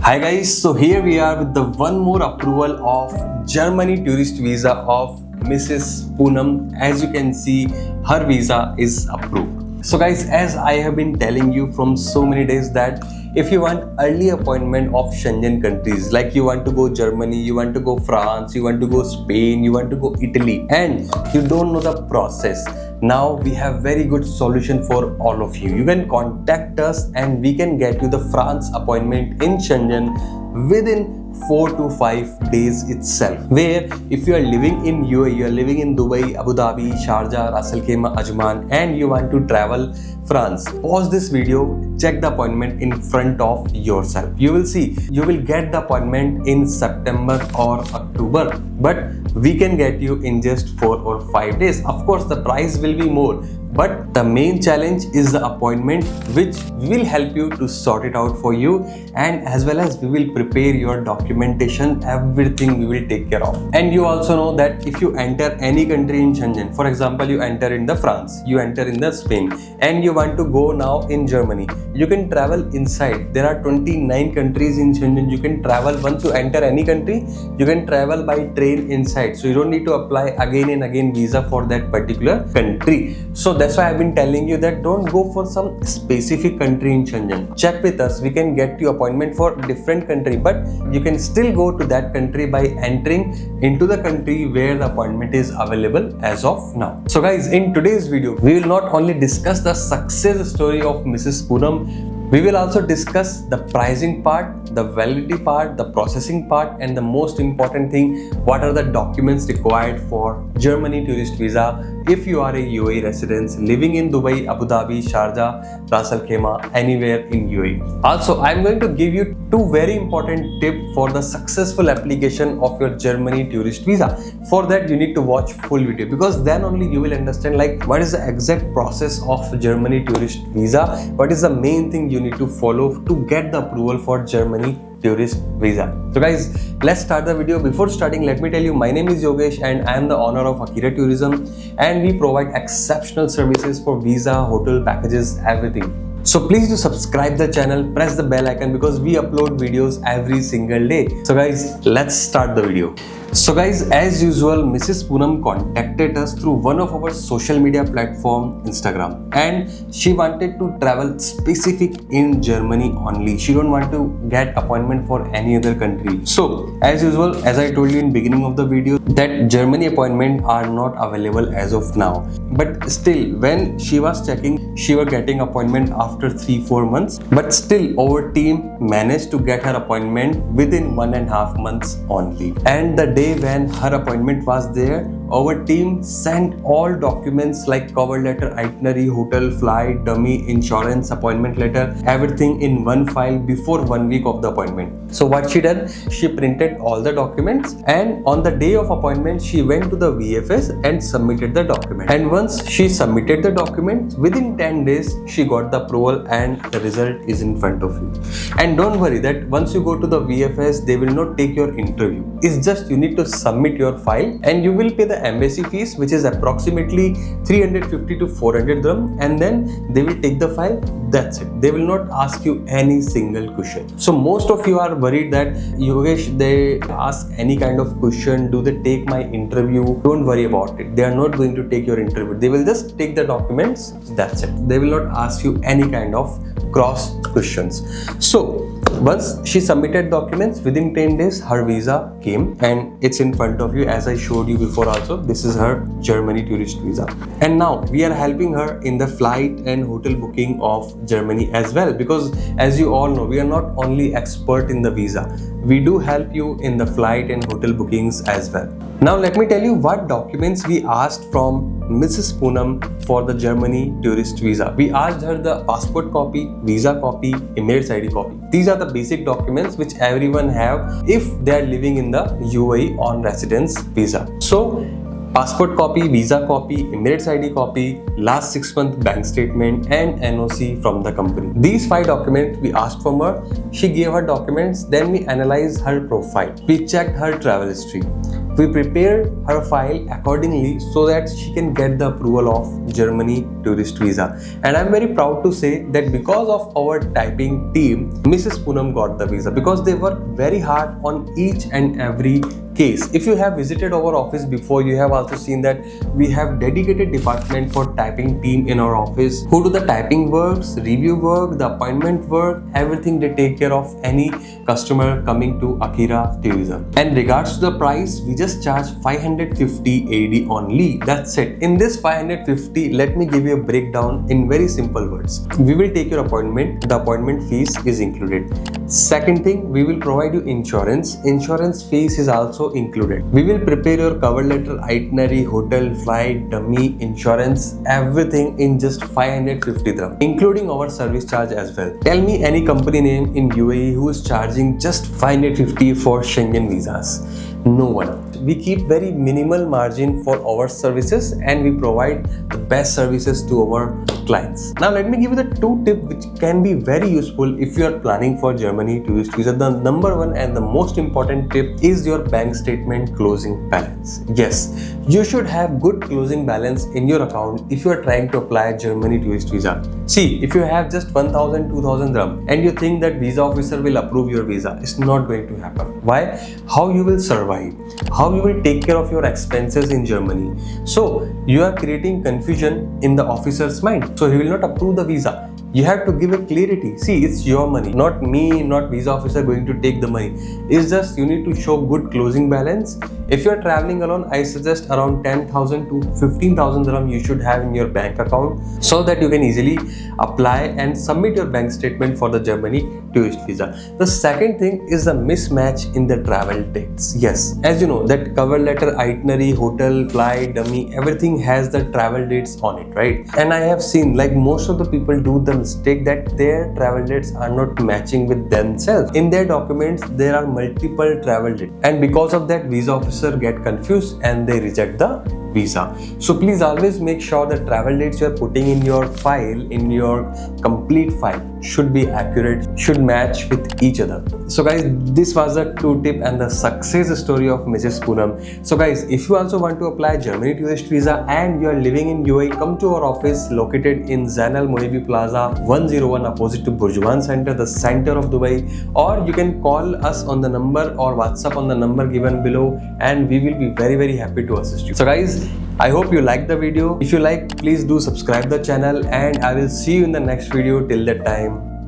Hi guys, so here we are with the one more approval of Germany tourist visa of Mrs. Poonam. As you can see, her visa is approved. So guys, as I have been telling you from so many days that if you want early appointment of Schengen countries, like you want to go Germany, you want to go France, you want to go Spain, you want to go Italy, and you don't know the process, now we have very good solution for all of you. You can contact us and we can get you the France appointment in Schengen within 4 to 5 days itself. Where if you are living in UAE, you are living in Dubai, Abu Dhabi, Sharjah, Ras Al Khaimah, Ajman, and you want to travel France, pause this video, check the appointment in front of yourself. You will see, you will get the appointment in September or October, but we can get you in just 4 or 5 days. Of course, the price will be more, but the main challenge is the appointment, which will help you to sort it out for you, and as well as we will prepare your documentation, everything we will take care of. And you also know that if you enter any country in Schengen, for example, you enter in the France, you enter in the Spain, and you want to go now in Germany, you can travel inside. There are 29 countries in Schengen. You can travel, once you enter any country, you can travel by train inside. So you don't need to apply again and again visa for that particular country. So that's why I've been telling you that don't go for some specific country in Schengen. Check with us. We can get you appointment for different country, but you can still go to that country by entering into the country where the appointment is available as of now. So guys, in today's video, we will not only discuss the success story of Mrs. Poonam, we will also discuss the pricing part, the validity part, the processing part, and the most important thing, what are the documents required for Germany tourist visa if you are a UAE resident living in Dubai, Abu Dhabi, Sharjah, Ras Al Khaimah, anywhere in UAE. Also, I am going to give you two very important tips for the successful application of your Germany tourist visa. For that, you need to watch full video, because then only you will understand like what is the exact process of Germany tourist visa, what is the main thing you need to follow to get the approval for Germany tourist visa. So guys, let's start the video. Before starting, let me tell you, my name is Yogesh and I am the owner of Akira Tourism, and we provide exceptional services for visa, hotel packages, everything. So please do subscribe the channel, press the bell icon, because we upload videos every single day. So guys, let's start the video. So guys, as usual, Mrs. Poonam contacted us through one of our social media platform, Instagram, and she wanted to travel specific in Germany only. She don't want to get appointment for any other country. So as usual, as I told you in beginning of the video, that Germany appointment are not available as of now. But still, when she was checking, she was getting appointment after 3-4 months. But still, our team managed to get her appointment within 1.5 months only. And the day when her appointment was there, our team sent all documents like cover letter, itinerary, hotel, flight, dummy, insurance, appointment letter, everything in one file before 1 week of the appointment. So what she done, she printed all the documents, and on the day of appointment, she went to the VFS and submitted the document. And once she submitted the document, within 10 days, she got the approval and the result is in front of you. And don't worry that once you go to the VFS, they will not take your interview. It's just you need to submit your file and you will pay the embassy fees, which is approximately 350 to 400 dirham, and then they will take the file. That's it. They will not ask you any single question. So most of you are worried that Yogesh, they ask any kind of question, do they take my interview? Don't worry about it. They are not going to take your interview. They will just take the documents. That's it. They will not ask you any kind of cross questions. So once she submitted documents, within 10 days her visa came, and it's in front of you as I showed you before also. This is her Germany tourist visa. And now we are helping her in the flight and hotel booking of Germany as well, because as you all know, we are not only expert in the visa, we do help you in the flight and hotel bookings as well. Now let me tell you what documents we asked from Mrs. Poonam for the Germany tourist visa. We asked her the passport copy, visa copy, Emirates ID copy. These are the basic documents which everyone have if they are living in the UAE on residence visa. So passport copy, visa copy, Emirates ID copy, last 6 month bank statement, and NOC from the company. These 5 documents we asked from her. She gave her documents, then we analyzed her profile. We checked her travel history. We prepare her file accordingly so that she can get the approval of Germany tourist visa. And I'm very proud to say that because of our typing team, Mrs. Poonam got the visa because they work very hard on each and every case. If you have visited our office before, you have also seen that we have dedicated department for typing team in our office who do the typing works, review work, the appointment work, everything. They take care of any customer coming to Akira Tourism. And regards to the price, we just charge 550 AD only. That's it. In this 550, let me give you a breakdown in very simple words. We will take your appointment. The appointment fees is included. Second thing, we will provide you insurance. Insurance fees is also included. We will prepare your cover letter, itinerary, hotel, flight, dummy, insurance, everything in just 550 dirham, including our service charge as well. Tell me any company name in UAE who is charging just 550 for Schengen visas. No one. We keep very minimal margin for our services and we provide the best services to our clients. Now let me give you the two tips which can be very useful if you are planning for Germany tourist visa. The number one and the most important tip is your bank statement closing balance. Yes, you should have good closing balance in your account if you are trying to apply Germany tourist visa. See, if you have just 1000, 2000 dirham and you think that visa officer will approve your visa, it's not going to happen. Why? How you will survive? How you will take care of your expenses in Germany? So you are creating confusion in the officer's mind. So he will not approve the visa. You have to give a clarity. See, it's your money, not me, not visa officer going to take the money. It's just you need to show good closing balance. If you are traveling alone, I suggest around 10,000 to 15,000 dirham you should have in your bank account so that you can easily apply and submit your bank statement for the Germany tourist visa. The second thing is the mismatch in the travel dates. Yes, as you know that cover letter, itinerary, hotel, flight, dummy, everything has the travel dates on it, right? And I have seen like most of the people do the mistake that their travel dates are not matching with themselves. In their documents, there are multiple travel dates. And because of that, visa officer get confused and they reject the visa. So please always make sure the travel dates you are putting in your file, in your complete file, should be accurate, should match with each other. So guys, this was the two tip and the success story of Mrs. Poonam. So guys, if you also want to apply Germany tourist visa and you are living in UAE, come to our office located in Zain Al Mohibi Plaza 101 opposite to Burjuman Center, the center of Dubai, or you can call us on the number or WhatsApp on the number given below and we will be very happy to assist you. So guys, I hope you liked the video. If you like, please do subscribe the channel and I will see you in the next video. Till that time,